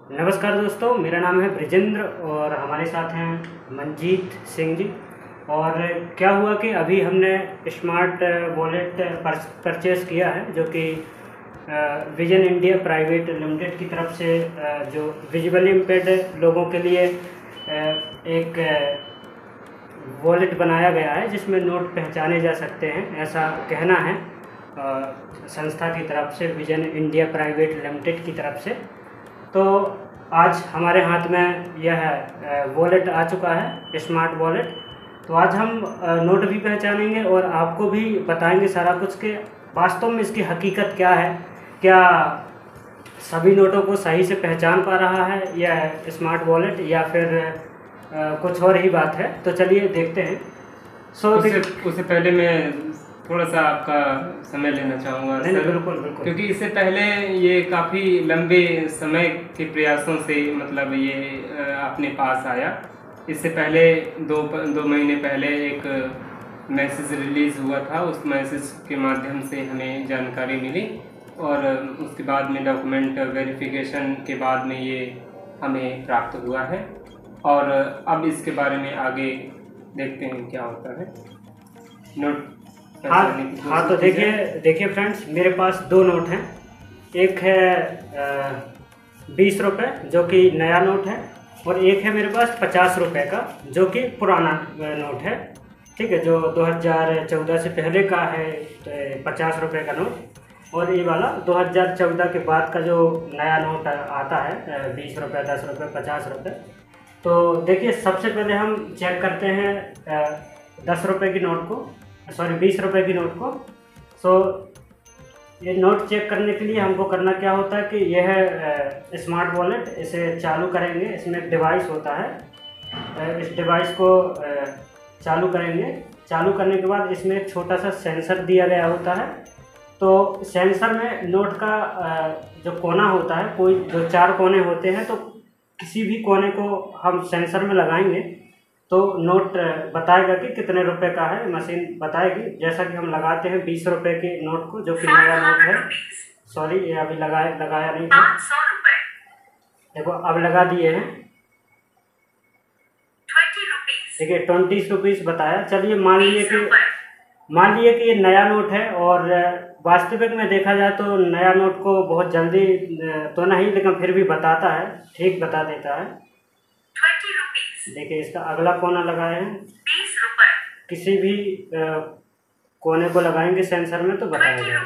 नमस्कार दोस्तों, मेरा नाम है ब्रिजेंद्र और हमारे साथ हैं मंजीत सिंह जी। और क्या हुआ कि अभी हमने स्मार्ट वॉलेट परचेज़ किया है, जो कि विजन इंडिया प्राइवेट लिमिटेड की तरफ से जो विजुअली इम्पेयर्ड लोगों के लिए एक वॉलेट बनाया गया है जिसमें नोट पहचाने जा सकते हैं, ऐसा कहना है संस्था की तरफ से, विजन इंडिया प्राइवेट लिमिटेड की तरफ से। तो आज हमारे हाथ में यह वॉलेट आ चुका है, स्मार्ट वॉलेट। तो आज हम नोट भी पहचानेंगे और आपको भी बताएंगे सारा कुछ कि वास्तव में इसकी हकीकत क्या है, क्या सभी नोटों को सही से पहचान पा रहा है यह स्मार्ट वॉलेट, या फिर कुछ और ही बात है। तो चलिए देखते हैं। उससे पहले मैं थोड़ा सा आपका समय लेना चाहूँगा नहीं, बिल्कुल बिल्कुल, क्योंकि इससे पहले ये काफ़ी लंबे समय के प्रयासों से मतलब ये अपने पास आया। इससे पहले दो महीने पहले एक मैसेज रिलीज़ हुआ था, उस मैसेज के माध्यम से हमें जानकारी मिली और उसके बाद में डॉक्यूमेंट वेरिफिकेशन के बाद में ये हमें प्राप्त हुआ है। और अब इसके बारे में आगे देखते हैं क्या होता है। नोट हाँ, तो देखिए फ्रेंड्स, मेरे पास दो नोट हैं। एक है 20 रुपये जो कि नया नोट है, और एक है मेरे पास 50 रुपये का जो कि पुराना नोट है। ठीक है, जो 2014 से पहले का है, 50 रुपये का नोट। और ये वाला 2014 के बाद का जो नया नोट आता है, 20 रुपये, 10 रुपये, 50 रुपये। तो देखिए, सबसे पहले हम चेक करते हैं 10 रुपये की नोट को, 20 रुपये की नोट को। ये नोट चेक करने के लिए हमको करना क्या होता है कि यह स्मार्ट वॉलेट, इसे चालू करेंगे। इसमें एक डिवाइस होता है, इस डिवाइस को चालू करेंगे। चालू करने के बाद इसमें एक छोटा सा सेंसर दिया गया होता है। तो सेंसर में नोट का जो कोना होता है, कोई जो 4 कोने होते हैं, तो किसी भी कोने को हम सेंसर में लगाएंगे तो नोट बताएगा कि कितने रुपए का है, मशीन बताएगी। जैसा कि हम लगाते हैं 20 रुपये के नोट को, जो कि नया नोट है। सॉरी, ये अभी लगाया नहीं था। 500 रुपए। देखो, अब लगा दिए हैं। 20 रुपीस। देखिए, 20 रुपीज़ बताया। चलिए, मान लिए कि ये नया नोट है, और वास्तविक में देखा जाए तो नया नोट को बहुत जल्दी तो नहीं, लेकिन फिर भी बताता है, ठीक बता देता है। 20 रुपीस। देखिए, इसका अगला कोना लगाए हैं। 20 रुपए। किसी भी कोने को लगाएंगे सेंसर में तो बताएगा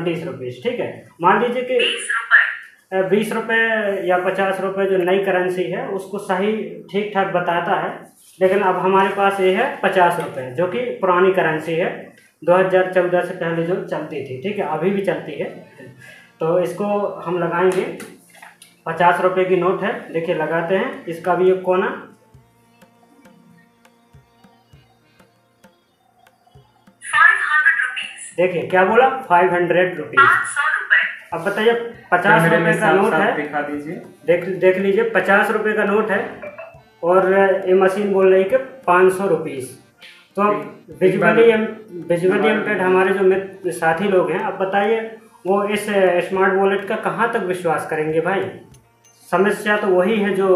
20 रुपीज़। ठीक है, मान लीजिए कि 20 रुपये या 50 रुपये जो नई करेंसी है उसको सही ठीक ठाक बताता है। लेकिन अब हमारे पास ये है 50 रुपये, जो कि पुरानी करेंसी है, 2014 से पहले जो चलती थी। ठीक है, अभी भी चलती है। तो इसको हम लगाएंगे। 50 रुपये की नोट है, देखिए लगाते हैं। इसका भी एक कोना, 500 रुपीस। देखिए क्या बोला, 500 रुपीज़। 500 रुपए। अब बताइए, 50 रुपये का नोट है, दिखा दीजिए। देख लीजिए, 50 रुपये का नोट है और ये मशीन बोल रही है कि 500 रुपीज़। तो विजुअली इम्पेयर्ड हमारे जो मित्र साथी लोग हैं, अब बताइए वो इस स्मार्ट वॉलेट का कहाँ तक विश्वास करेंगे भाई। समस्या तो वही है जो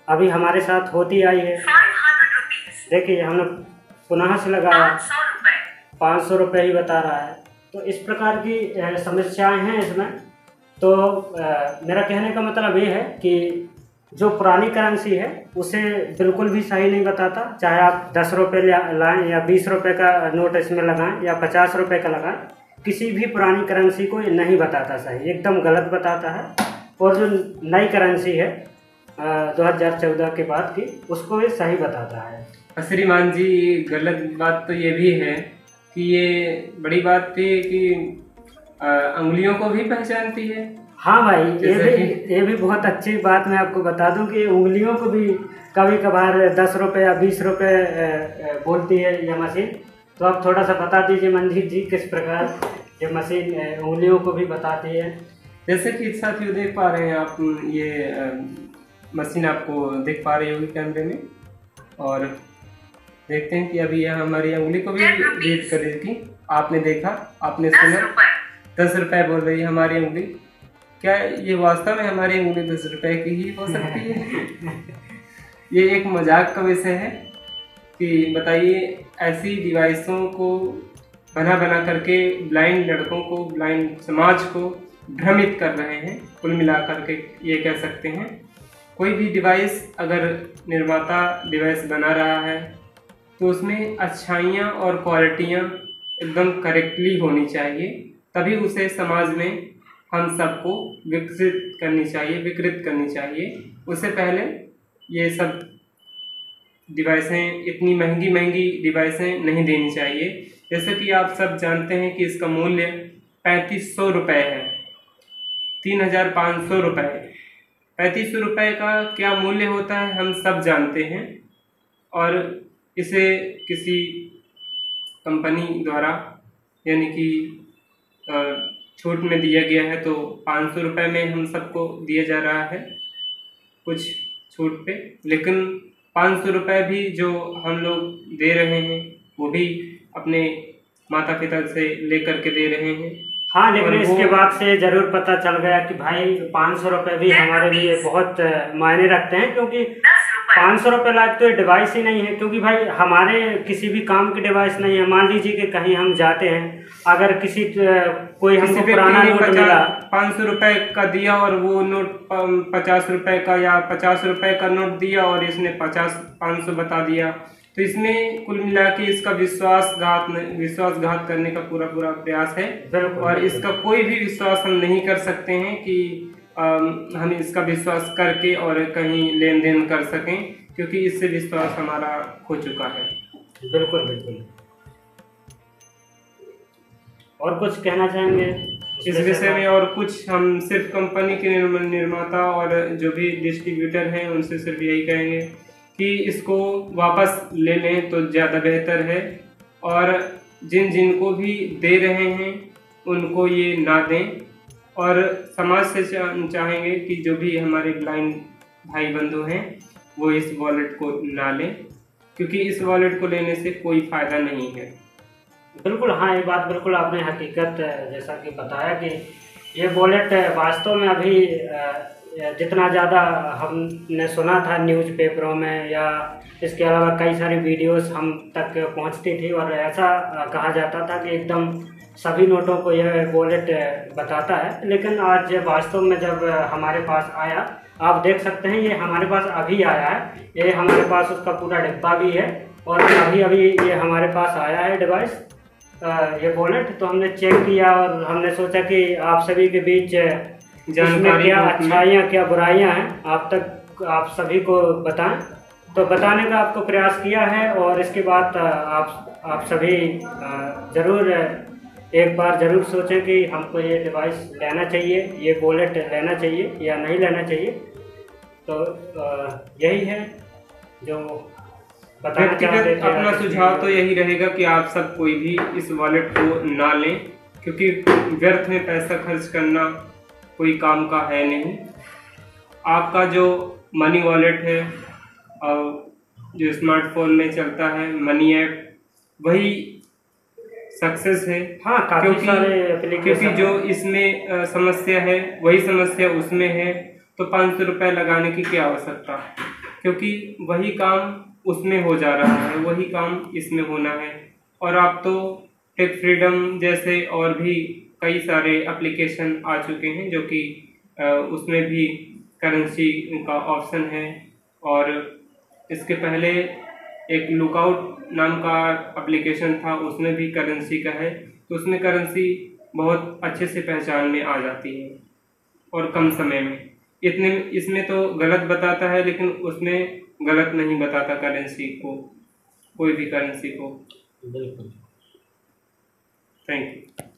अभी हमारे साथ होती आई है। 500 रुपीस। देखिए, हमने पुनः से लगाया, 500 रुपए। 500 रुपये ही बता रहा है। तो इस प्रकार की समस्याएं हैं इसमें। तो मेरा कहने का मतलब ये है कि जो पुरानी करेंसी है उसे बिल्कुल भी सही नहीं बताता, चाहे आप 10 रुपये लाएँ या 20 रुपये का नोट इसमें लगाएं या 50 रुपये का लगाएं, किसी भी पुरानी करेंसी को ये नहीं बताता सही, एकदम गलत बताता है। और जो नई करेंसी है 2014 के बाद की, उसको ये सही बताता है। श्रीमान जी, गलत बात तो ये भी है कि ये बड़ी बात थी कि उंगलियों को भी पहचानती है। हाँ भाई, ये भी बहुत अच्छी बात मैं आपको बता दूं कि उंगलियों को भी कभी कभार 10 रुपये या 20 रुपये बोलती है यह मशीन। तो आप थोड़ा सा बता दीजिए मंजीत जी, किस प्रकार ये मशीन उंगलियों को भी बताती है। जैसे कि साथियों देख पा रहे हैं आप, ये मशीन आपको देख पा रही होगी कैमरे में, और देखते हैं कि अभी यह हमारी उंगली को भी रीड कर रही थी। आपने देखा, आपने सुना, 10 रुपये बोल रही है हमारी उंगली। क्या ये वास्तव में हमारी उंगली 10 रुपए की ही हो सकती है? ये एक मजाक का विषय है कि बताइए, ऐसी डिवाइसों को बना बना करके ब्लाइंड लड़कों को, ब्लाइंड समाज को भ्रमित कर रहे हैं। कुल मिलाकर के ये कह सकते हैं, कोई भी डिवाइस अगर निर्माता डिवाइस बना रहा है तो उसमें अच्छाइयाँ और क्वालिटियाँ एकदम करेक्टली होनी चाहिए, तभी उसे समाज में हम सबको विकसित करनी चाहिए, विकृत करनी चाहिए। उससे पहले ये सब डिवाइसें, इतनी महंगी महंगी डिवाइसें नहीं देनी चाहिए। जैसे कि आप सब जानते हैं कि इसका मूल्य 3500 रुपये है, 3500 रुपये। 3500 रुपये का क्या मूल्य होता है हम सब जानते हैं, और इसे किसी कंपनी द्वारा यानी कि छूट में दिया गया है, तो 500 रुपये में हम सबको दिया जा रहा है कुछ छूट पे। लेकिन 500 रुपये भी जो हम लोग दे रहे हैं वो भी अपने माता पिता से लेकर के दे रहे हैं। हाँ, लेकिन इसके बाद से ज़रूर पता चल गया कि भाई 500 रुपये भी हमारे लिए बहुत मायने रखते हैं, क्योंकि 500 रुपये लायक तो ये डिवाइस ही नहीं है। क्योंकि भाई हमारे किसी भी काम की डिवाइस नहीं है। मान लीजिए कि कहीं हम जाते हैं, अगर कोई हमको पुराना नोट मिला, 500 रुपये का दिया और वो नोट 50 रुपये का या 50 रुपये का नोट दिया और इसने 500 बता दिया, तो इसमें कुल मिला के इसका विश्वासघात करने का पूरा प्रयास है। और इसका कोई भी विश्वास हम नहीं कर सकते हैं कि हम इसका विश्वास करके और कहीं लेन देन कर सकें, क्योंकि इससे विश्वास हमारा खो चुका है। बिल्कुल बिल्कुल। और कुछ कहना चाहेंगे इस विषय में? और कुछ हम सिर्फ कंपनी के निर्माता और जो भी डिस्ट्रीब्यूटर हैं उनसे सिर्फ यही कहेंगे कि इसको वापस ले लें तो ज़्यादा बेहतर है, और जिनको भी दे रहे हैं उनको ये ना दें। और समाज से चाहेंगे कि जो भी हमारे ब्लाइंड भाई बंधु हैं वो इस वॉलेट को ना लें, क्योंकि इस वॉलेट को लेने से कोई फ़ायदा नहीं है। बिल्कुल, हाँ, ये बात बिल्कुल आपने हकीकत जैसा कि बताया कि ये वॉलेट वास्तव में अभी जितना ज़्यादा हमने सुना था न्यूज़पेपरों में या इसके अलावा कई सारी वीडियोस हम तक पहुंचती थी, और ऐसा कहा जाता था कि एकदम सभी नोटों को यह वॉलेट बताता है। लेकिन आज वास्तव में जब हमारे पास आया, आप देख सकते हैं ये हमारे पास अभी आया है, ये हमारे पास उसका पूरा डिब्बा भी है, और अभी ये हमारे पास आया है डिवाइस, ये वॉलेट। तो हमने चेक किया और हमने सोचा कि आप सभी के बीच जानकारी, क्या अच्छाइयाँ क्या बुराइयाँ हैं, आप सभी को बताएं। तो बताने का आपको प्रयास किया है, और इसके बाद आप सभी ज़रूर एक बार ज़रूर सोचें कि हमको ये डिवाइस लेना चाहिए, ये वॉलेट लेना चाहिए या नहीं लेना चाहिए। तो यही है जो बताना चाहते थे। अपना सुझाव तो यही रहेगा कि आप सब कोई भी इस वॉलेट को ना लें, क्योंकि व्यर्थ में पैसा खर्च करना कोई काम का है नहीं। आपका जो मनी वॉलेट है और जो स्मार्टफोन में चलता है मनी ऐप, वही सक्सेस है। हाँ, काफ़ी सारे एप्लीकेशन, क्योंकि जो इसमें समस्या है वही समस्या उसमें है, तो 500 रुपये लगाने की क्या आवश्यकता, क्योंकि वही काम उसमें हो जा रहा है, वही काम इसमें होना है। और आप तो टेक फ्रीडम जैसे और भी कई सारे एप्लीकेशन आ चुके हैं जो कि उसमें भी करेंसी का ऑप्शन है, और इसके पहले एक लुकआउट नाम का एप्लीकेशन था, उसमें भी करेंसी का है। तो उसमें करेंसी बहुत अच्छे से पहचान में आ जाती है और कम समय में। इसमें तो गलत बताता है, लेकिन उसमें गलत नहीं बताता करेंसी को, कोई भी करेंसी को। बिल्कुल। Thank you.